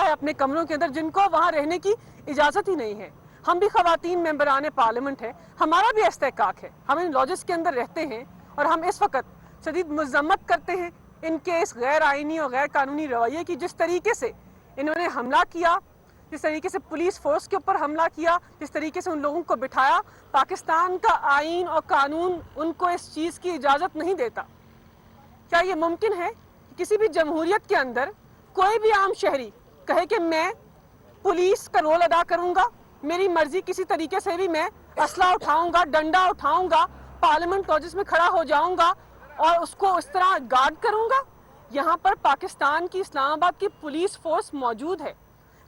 ہے اپنے کمروں کے اندر جن کو وہاں رہنے کی اجازت ہی نہیں ہے. ہم بھی خواتین ممبران پارلیمنٹ ہیں, ہمارا بھی استحقاق ہے, ہم ان لاجز کے اندر رہتے ہیں اور ہم اس وقت شدید مذمت کرتے ہیں ان کے اس غیر آئینی اور غیر قانونی رویے کی. جس طریقے سے انہوں نے حملہ کیا, جس طریقے سے پولیس فورس کے اوپر حملہ کیا, جس طریقے سے ان لوگوں کو بٹھایا, پاکستان کا آئین اور قانون ان کو اس چیز کی اجازت نہیں دیتا. کیا یہ ممکن ہے کہ کسی بھی جمہوریت کے اندر کوئی بھی عام شہری کہے کہ میں پولیس کا رول ادا کروں گا, میری مرضی کسی طریقے سے بھی میں اسلحہ اٹھاؤں گا, ڈنڈا اٹھاؤں گا, پارلیمنٹ لاجز میں کھڑا ہو جاؤں گا اور اس کو اس طرح گارڈ کروں گا؟ یہاں پر پاکستان کی اسلام آباد کی پولیس فورس موجود ہے,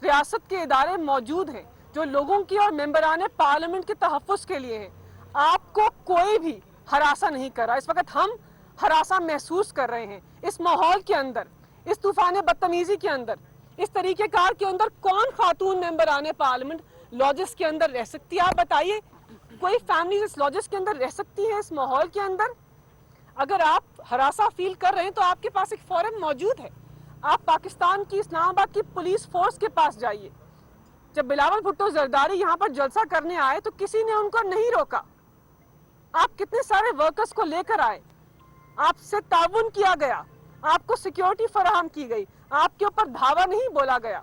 ریاست کے ادارے موجود ہیں جو لوگوں کی اور ممبران پارلیمنٹ کے تحفظ کے لیے ہیں. آپ کو کوئی بھی ہراساں نہیں کر رہا. اس وقت ہم ہراساں محسوس کر رہے ہیں اس ماحول کے اندر, اس طوفان بدتمیزی کے اندر, اس طریقہ کار کے اندر. کون خاتون ممبران پارلیمنٹ لاجز کے اندر رہ سکتی ہے؟ آپ بتائیے, کوئی فیملیز اس لاجز کے اندر رہ سکتی ہیں اس ماحول کے اندر؟ اگر آپ ہراساں فیل کر رہے ہیں تو آپ کے پاس ایک فورم موجود ہے, آپ پاکستان کی اسلام آباد کی پولیس فورس کے پاس جائیے. جب بلاول بھٹو زرداری یہاں پر جلسہ کرنے آئے تو کسی نے ان کو نہیں روکا. آپ کتنے سارے ورکرز کو لے کر آئے, آپ سے تعاون کیا گیا, آپ کو سیکیورٹی فراہم کی گئی, آپ کے اوپر دھاوا نہیں بولا گیا.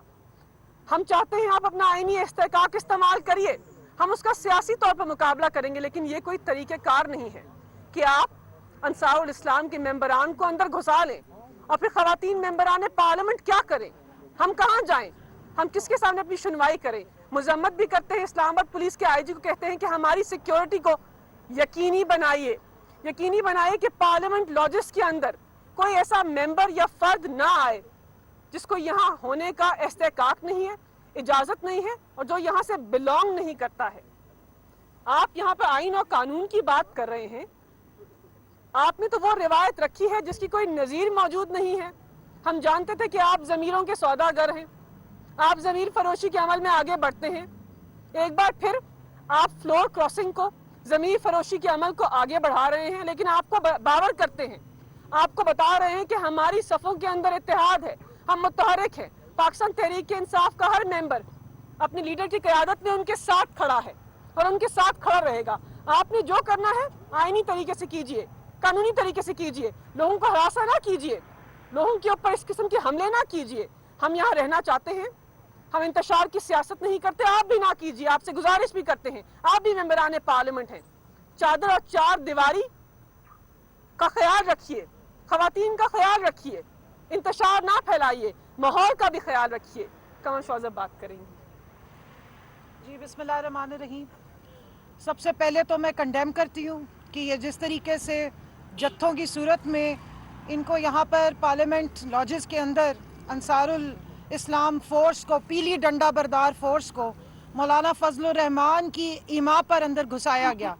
ہم چاہتے ہیں آپ اپنا آئینی استحقاق استعمال کریے, ہم اس کا سیاسی طور پر مقابلہ کریں گے, لیکن یہ کوئی طریقہ کار نہیں ہے کہ آپ انصار الاسلام کے ممبران کو اندر گھسا لیں اور پھر خواتین ممبران پارلیمنٹ کیا کریں؟ ہم کہاں جائیں؟ ہم کس کے سامنے اپنی سنوائی کریں؟ مذمت بھی کرتے ہیں اسلام آباد پولیس کے آئی جی کو, کہتے ہیں کہ ہماری سیکیورٹی کو یقینی بنائیے کہ پارلیمنٹ لاجز کے اندر کوئی ایسا ممبر یا فرد نہ آئے جس کو یہاں ہونے کا استحقاق نہیں ہے, اجازت نہیں ہے, اور جو یہاں سے بلونگ نہیں کرتا ہے. آپ یہاں پر آئین اور قانون کی بات کر رہے ہیں, آپ نے تو وہ روایت رکھی ہے جس کی کوئی نظیر موجود نہیں ہے. ہم جانتے تھے کہ آپ ضمیروں کے سوداگر ہیں, آپ ضمیر فروشی کے عمل میں آگے بڑھتے ہیں. ایک بار پھر آپ فلور کراسنگ کو, ضمیر فروشی کے عمل کو آگے بڑھا رہے ہیں, لیکن آپ کو باور کرتے ہیں, آپ کو بتا رہے ہیں کہ ہماری صفوں کے اندر اتحاد ہے, ہم متحرک ہیں. پاکستان تحریک انصاف کا ہر ممبر اپنی لیڈر کی قیادت میں ان کے ساتھ کھڑا ہے اور ان کے ساتھ کھڑا رہے گا. آپ نے جو کرنا ہے آئینی طریقے سے کیجئے, قانونی طریقے سے کیجئے, لوگوں کو ہراساں نہ کیجئے, لوگوں کے اوپر اس قسم کے حملے نہ کیجئے. ہم یہاں رہنا چاہتے ہیں, ہم انتشار کی سیاست نہیں کرتے, آپ بھی نہ کیجئے. آپ سے گزارش بھی کرتے ہیں, آپ بھی ممبران پارلیمنٹ ہیں, چادر اور چار دیواری کا خیال رکھیے, خواتین کا خیال رکھیے, انتشار نہ پھیلائیے, ماحول کا بھی خیال رکھیے. کمر شوزب بات کریں گی. جی بسم اللہ الرحمن الرحیم. سب سے پہلے تو میں کنڈیم کرتی ہوں کہ یہ جس طریقے سے جتھوں کی صورت میں ان کو یہاں پر پارلیمنٹ لاجز کے اندر انصار الاسلام فورس کو, پیلی ڈنڈا بردار فورس کو مولانا فضل الرحمان کی ایما پر اندر گھسایا گیا.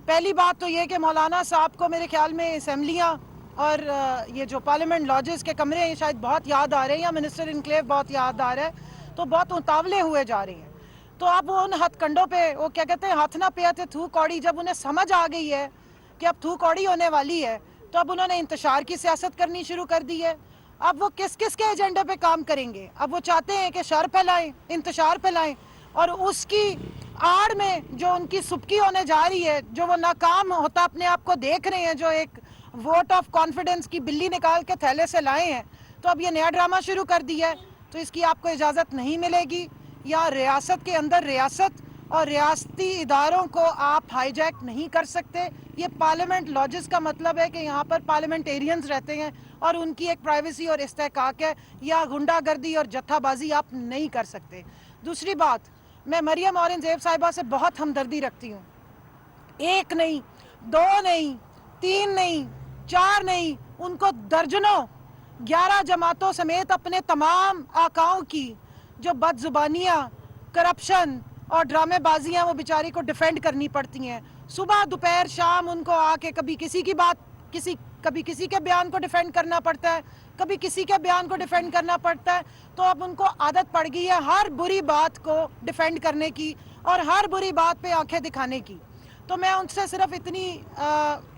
پہلی بات تو یہ کہ مولانا صاحب کو میرے خیال میں اسمبلیاں اور یہ جو پارلیمنٹ لاجز کے کمرے ہیں شاید بہت یاد آ رہے ہیں, یا منسٹر انکلیو بہت یاد آ رہا ہے, تو بہت اتاولے ہوئے جا رہے ہیں. تو اب وہ ان ہتھ کنڈوں پہ, وہ کیا کہتے ہیں, ہاتھ نہ پیا تھے تھو کوڑی, جب انہیں سمجھ آ گئی ہے کہ اب تھو کوڑی ہونے والی ہے تو اب انہوں نے انتشار کی سیاست کرنی شروع کر دی ہے. اب وہ کس کس کے ایجنڈے پہ کام کریں گے؟ اب وہ چاہتے ہیں کہ شر پھیلائیں, انتشار پھیلائیں, اور اس کی آڑ میں جو ان کی سبکی ہونے جا رہی ہے, جو وہ ناکام ہوتا اپنے آپ کو دیکھ رہے ہیں, جو ایک ووٹ آف کانفیڈنس کی بلی نکال کے تھیلے سے لائے ہیں, تو اب یہ نیا ڈرامہ شروع کر دیا ہے. تو اس کی آپ کو اجازت نہیں ملے گی. یا ریاست کے اندر ریاست اور ریاستی اداروں کو آپ ہائی جیک نہیں کر سکتے. یہ پارلیمنٹ لاجز کا مطلب ہے کہ یہاں پر پارلیمنٹیرینز رہتے ہیں اور ان کی ایک پرائیویسی اور استحقاق ہے. یا غنڈہ گردی اور جتھا بازی آپ نہیں کر سکتے. دوسری بات, میں مریم اورنگزیب صاحبہ سے بہت ہمدردی رکھتی ہوں. ایک نہیں, دو نہیں, تین نہیں, چار نہیں, ان کو درجنوں 11 جماعتوں سمیت اپنے تمام آقاؤں کی جو بد زبانیاں, کرپشن اور ڈرامے بازیاں وہ بیچاری کو ڈیفینڈ کرنی پڑتی ہیں. صبح دوپہر شام ان کو آ کے کبھی کسی کی بات, کبھی کسی کے بیان کو ڈیفینڈ کرنا پڑتا ہے, کبھی کسی کے بیان کو ڈیفینڈ کرنا پڑتا ہے. تو اب ان کو عادت پڑ گئی ہے ہر بری بات کو ڈیفینڈ کرنے کی اور ہر بری بات پہ آنکھیں دکھانے کی. تو میں ان سے صرف اتنی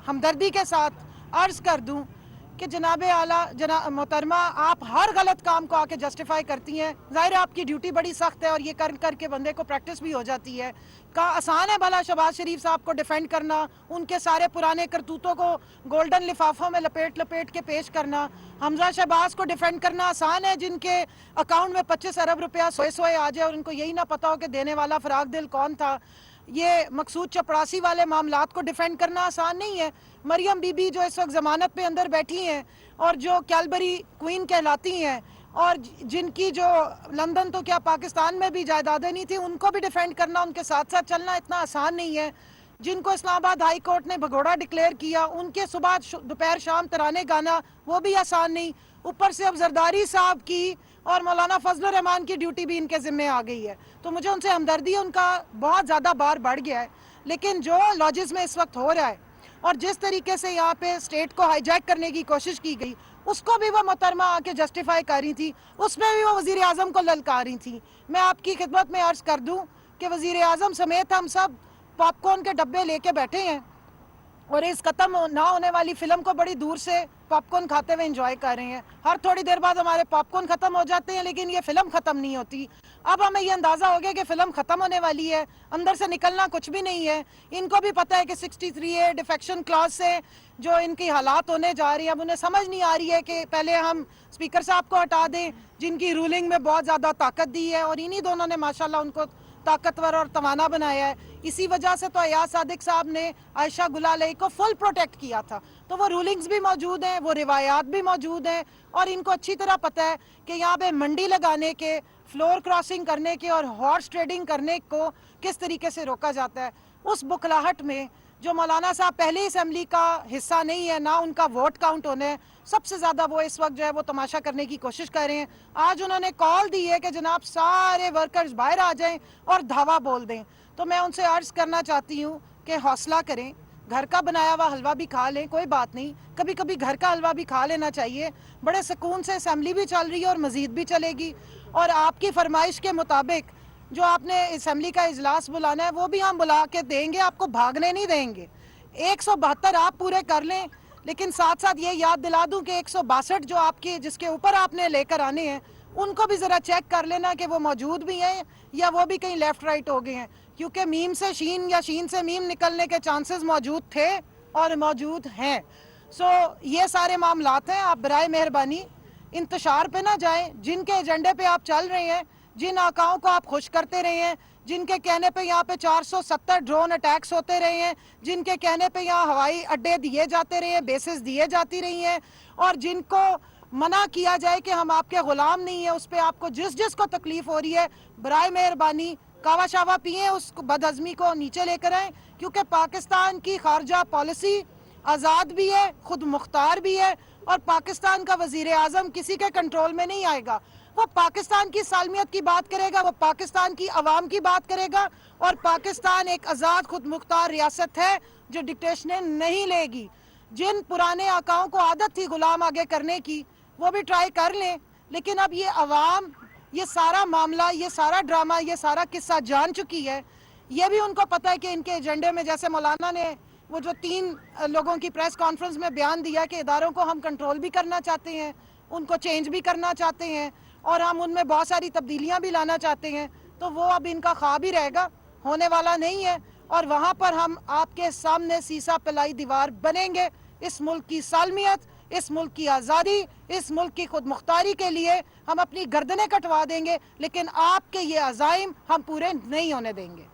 ہمدردی کے ساتھ عرض کر دوں کہ جناب आला मोहतरमा आप हर गलत काम को आके जस्टिफाई करती हैं। ज़ाहिर है आपकी ड्यूटी बड़ी सख्त है और ये कर के बंदे को प्रैक्टिस भी हो जाती है। का आसान है भला शहबाज शरीफ साहब को डिफेंड करना, उनके सारे पुराने करतूतों को गोल्डन लिफाफों में लपेट के पेश करना। हमजा शहबाज को डिफेंड करना आसान है जिनके अकाउंट में 25 अरब रुपया सोए आ जाए और उनको यही ना पता हो कि देने वाला फराग दिल कौन था। ये मकसूद चपरासी वाले मामलात को डिफेंड करना आसान नहीं है। मरियम बीबी जो इस वक्त ज़मानत पे अंदर बैठी हैं और जो कैलबरी क्वीन कहलाती हैं और जिनकी जो लंदन तो क्या पाकिस्तान में भी जायदादें नहीं थी, उनको भी डिफेंड करना, उनके साथ साथ चलना इतना आसान नहीं है। जिनको इस्लामाबाद हाई कोर्ट ने भगोड़ा डिक्लेयर किया, उनके सुबह दोपहर शाम तराने गाना, वो भी आसान नहीं। ऊपर से अब जरदारी साहब की और मौलाना फजल रहमान की ड्यूटी भी इनके ज़िम्मे आ गई है। तो मुझे उनसे हमदर्दी है, उनका बहुत ज़्यादा बार बढ़ गया है। लेकिन जो लॉजेस में इस वक्त हो रहा है और जिस तरीके से यहाँ पे स्टेट को हाईजैक करने की कोशिश की गई, उसको भी वो मोहतरमा आके जस्टिफाई कर रही थी, उसमें भी वो वज़ीर आज़म को ललकार रही थी। मैं आपकी खिदमत में अर्ज़ कर दूँ कि वज़ीर आज़म समेत हम सब पॉपकॉर्न के डब्बे लेके बैठे हैं और इस ख़त्म ना होने वाली फ़िल्म को बड़ी दूर से पॉपकॉर्न खाते हुए एंजॉय कर रहे हैं। हर थोड़ी देर बाद हमारे पॉपकॉर्न ख़त्म हो जाते हैं, लेकिन ये फ़िल्म ख़त्म नहीं होती। अब हमें ये अंदाज़ा हो गया कि फ़िल्म ख़त्म होने वाली है, अंदर से निकलना कुछ भी नहीं है। इनको भी पता है कि 63A डिफेक्शन क्लॉज से जो इनकी हालात होने जा रही हैं, अब उन्हें समझ नहीं आ रही है कि पहले हम स्पीकर साहब को हटा दें जिनकी रूलिंग में बहुत ज़्यादा ताकत दी है और इन्हीं दोनों ने माशाल्लाह उनको ताकतवर और तवाना बनाया है। इसी वजह से तो अयाज सादिक साहब ने आयशा गुलालई को फुल प्रोटेक्ट किया था। तो वो रूलिंग्स भी मौजूद हैं, वो रिवायात भी मौजूद हैं और इनको अच्छी तरह पता है कि यहाँ पे मंडी लगाने के, फ्लोर क्रॉसिंग करने के और हॉर्स ट्रेडिंग करने को किस तरीके से रोका जाता है। उस बुखलाहट में जो मौलाना साहब पहले असेंबली का हिस्सा नहीं है, ना उनका वोट काउंट होने है, सबसे ज़्यादा वो इस वक्त जो है वो तमाशा करने की कोशिश कर रहे हैं। आज उन्होंने कॉल दी है कि जनाब सारे वर्कर्स बाहर आ जाएं और धावा बोल दें। तो मैं उनसे अर्ज़ करना चाहती हूँ कि हौसला करें, घर का बनाया हुआ हलवा भी खा लें, कोई बात नहीं, कभी कभी घर का हलवा भी खा लेना चाहिए। बड़े सुकून से असेंबली भी चल रही है और मज़ीद भी चलेगी और आपकी फरमाइश के मुताबिक जो आपने असेंबली का इजलास बुलाना है वो भी हम बुला के देंगे, आपको भागने नहीं देंगे। 172 आप पूरे कर लें, लेकिन साथ साथ ये याद दिला दूं कि 162 जो आपके जिसके ऊपर आपने लेकर आने हैं उनको भी ज़रा चेक कर लेना कि वो मौजूद भी हैं या वो भी कहीं लेफ़्ट राइट हो गए हैं, क्योंकि मीम से शीन या शीन से मीम निकलने के चांसेस मौजूद थे और मौजूद हैं। सो ये सारे मामलात हैं। आप बराए मेहरबानी इंतशार पे ना जाएं। जिनके एजेंडे पे आप चल रहे हैं, जिन आकाओं को आप खुश करते रहे हैं, जिनके कहने पे यहाँ पे 470 ड्रोन अटैक्स होते रहे हैं, जिनके कहने पे यहाँ हवाई अड्डे दिए जाते रहे हैं, बेसिस दिए जाती रही हैं और जिनको मना किया जाए कि हम आपके गुलाम नहीं है, उस पर आपको जिस जिस को तकलीफ हो रही है, बराए मेहरबानी कावा शावा पिए, उस बदहज़मी को नीचे लेकर आएँ, क्योंकि पाकिस्तान की खारजा पॉलिसी आज़ाद भी है, खुद मुख्तार भी है और पाकिस्तान का वज़ीर आज़म किसी के कंट्रोल में नहीं आएगा। वो पाकिस्तान की सालमियत की बात करेगा, वो पाकिस्तान की आवाम की बात करेगा और पाकिस्तान एक आज़ाद खुद मुख्तार रियासत है जो डिक्टेशन नहीं लेगी। जिन पुराने आकाओं को आदत थी गुलाम आगे करने की, वो भी ट्राई कर लें, लेकिन अब ये आवाम ये सारा मामला, ये सारा ड्रामा, ये सारा किस्सा जान चुकी है। ये भी उनको पता है कि इनके एजेंडे में, जैसे मौलाना ने वो जो 3 लोगों की प्रेस कॉन्फ्रेंस में बयान दिया कि इदारों को हम कंट्रोल भी करना चाहते हैं, उनको चेंज भी करना चाहते हैं और हम उनमें बहुत सारी तब्दीलियां भी लाना चाहते हैं, तो वो अब इनका ख्वाब ही रहेगा, होने वाला नहीं है। और वहाँ पर हम आपके सामने सीसा पिलाई दीवार बनेंगे। इस मुल्क की सालमियत, इस मुल्क की आज़ादी, इस मुल्क की खुद मुख्तारी के लिए हम अपनी गर्दनें कटवा देंगे, लेकिन आपके ये अज़ाइम हम पूरे नहीं होने देंगे।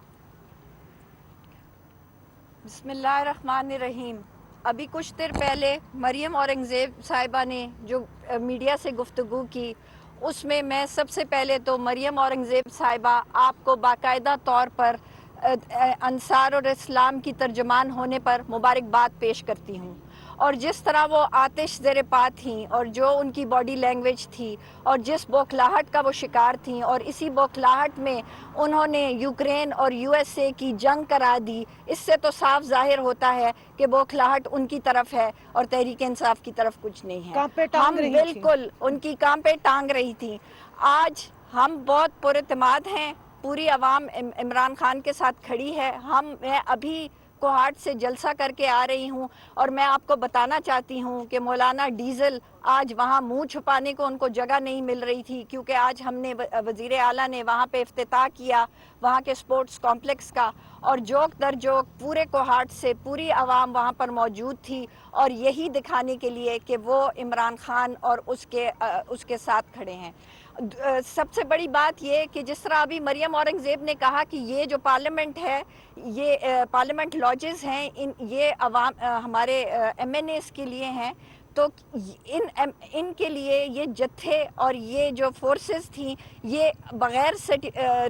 बिस्मिल्लाहिर्रहमानिर्रहीम। अभी कुछ देर पहले मरियम औरंगज़ेब साहिबा ने जो मीडिया से गुफ्तगू की, उसमें मैं सबसे पहले तो मरियम औरंगज़ेब साहिबा आपको बाकायदा तौर पर अंसार और इस्लाम की तर्जमान होने पर मुबारकबाद पेश करती हूँ। और जिस तरह वो आतिश ज़ेरे पा थी और जो उनकी बॉडी लैंग्वेज थी और जिस बौखलाहट का वो शिकार थी, और इसी बौखलाहट में उन्होंने यूक्रेन और USA की जंग करा दी, इससे तो साफ जाहिर होता है कि बौखलाहट उनकी तरफ है और तहरीक इंसाफ की तरफ कुछ नहीं है। हम बिल्कुल उनकी काम पे टांग रही थी। आज हम बहुत पुरएतमाद हैं, पूरी आवाम इमरान खान के साथ खड़ी है। मैं अभी कोहाट से जलसा करके आ रही हूं और मैं आपको बताना चाहती हूं कि मौलाना डीजल आज वहां मुंह छुपाने को उनको जगह नहीं मिल रही थी, क्योंकि आज हमने वजीर आला ने वहां पे इफ्तिताह किया वहां के स्पोर्ट्स कॉम्प्लेक्स का, और जोक दर जोक पूरे कोहाट से पूरी आवाम वहां पर मौजूद थी, और यही दिखाने के लिए कि वो इमरान खान और उसके साथ खड़े हैं। सबसे बड़ी बात ये कि जिस तरह अभी मरियम औरंगज़ेब ने कहा कि ये जो पार्लियामेंट है, ये पार्लियामेंट लॉजेस हैं, ये हमारे MNAs के लिए हैं, तो इनके लिए ये जत्थे और ये जो फोर्सेस थी ये बग़ैर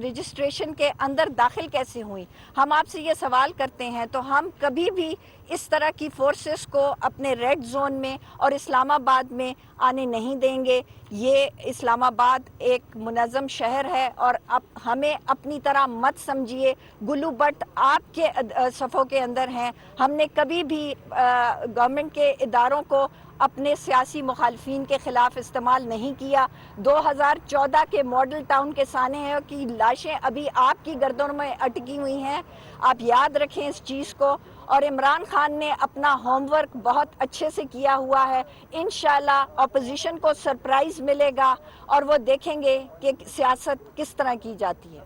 रजिस्ट्रेशन के अंदर दाखिल कैसे हुई? हम आपसे ये सवाल करते हैं। तो हम कभी भी इस तरह की फोर्सेस को अपने रेड जोन में और इस्लामाबाद में आने नहीं देंगे। ये इस्लामाबाद एक मुनज़्ज़म शहर है और अब हमें अपनी तरह मत समझिए। गुल्लू भट्ट आपके सफ़ों के अंदर हैं। हमने कभी भी गवर्नमेंट के इदारों को अपने सियासी मुखालफिन के ख़िलाफ़ इस्तेमाल नहीं किया। 2014 के मॉडल टाउन के साने की लाशें अभी आपकी गर्दनों में अटकी हुई हैं, आप याद रखें इस चीज़ को। और इमरान खान ने अपना होमवर्क बहुत अच्छे से किया हुआ है। इंशाल्लाह अपोजिशन को सरप्राइज़ मिलेगा और वो देखेंगे कि सियासत किस तरह की जाती है।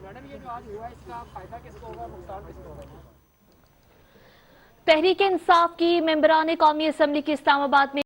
मैडम, ये जो आज हुआ इसका फायदा किसको होगा, नुकसान किसको होगा? तहरीक इंसाफ की मेंबरान कौमी असम्बली की इस्लामाबाद में